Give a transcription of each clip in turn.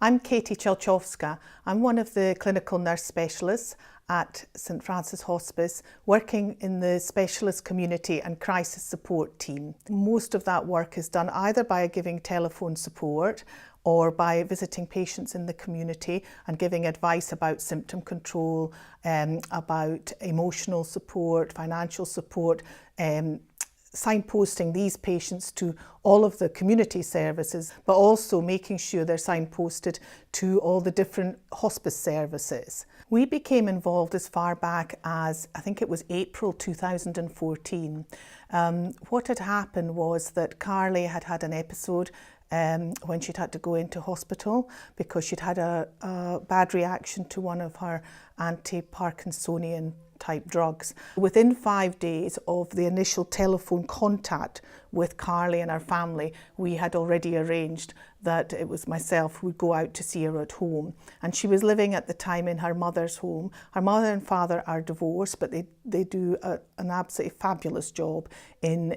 I'm Katy. I'm one of the clinical nurse specialists at St Francis Hospice, working in the specialist community and crisis support team. Most of that work is done either by giving telephone support or by visiting patients in the community and giving advice about symptom control, about emotional support, financial support, signposting these patients to all of the community services, but also making sure they're signposted to all the different hospice services. We became involved as far back as, I think it was April 2014. What had happened was that Carly had had an episode when she'd had to go into hospital because she'd had a bad reaction to one of her anti-Parkinsonian type drugs. Within 5 days of the initial telephone contact with Carly and her family, we had already arranged that it was myself who would go out to see her at home. And she was living at the time in her mother's home. Her mother and father are divorced, but they do an absolutely fabulous job in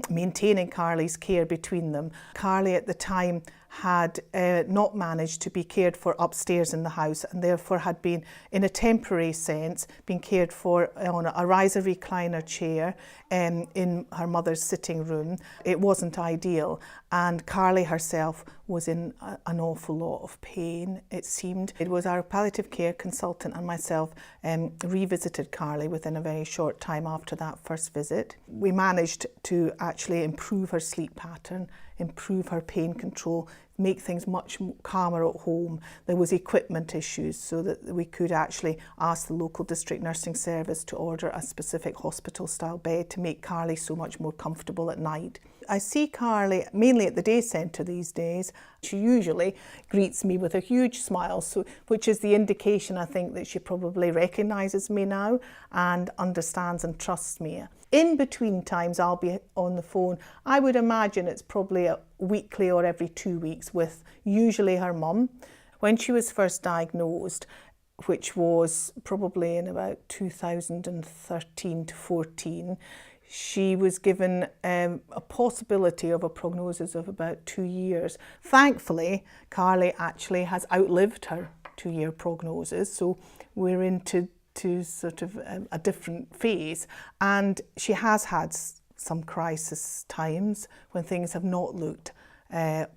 maintaining Carly's care between them. Carly at the time had not managed to be cared for upstairs in the house and therefore had been, in a temporary sense, being cared for on a riser recliner chair in her mother's sitting room. It wasn't ideal, and Carly herself was in an awful lot of pain, it seemed. It was our palliative care consultant and myself revisited Carly within a very short time after that first visit. We managed to actually improve her sleep pattern, improve her pain control, make things much calmer at home. There was equipment issues so that we could actually ask the local district nursing service to order a specific hospital style bed to make Carly so much more comfortable at night. I see Carly mainly at the day centre these days. She usually greets me with a huge smile, which is the indication, I think, that she probably recognises me now and understands and trusts me. In between times I'll be on the phone. I would imagine it's probably a weekly or every 2 weeks with usually her mum. When she was first diagnosed, which was probably in about 2013 to 14, she was given a possibility of a prognosis of about 2 years. Thankfully, Carly actually has outlived her 2-year prognosis, so we're into sort of a different phase, and she has had some crisis times when things have not looked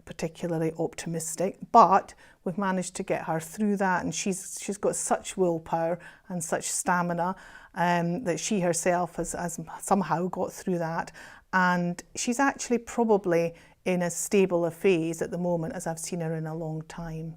particularly optimistic, but we've managed to get her through that, and she's got such willpower and such stamina that she herself has somehow got through that, and she's actually probably in as stable a phase at the moment as I've seen her in a long time.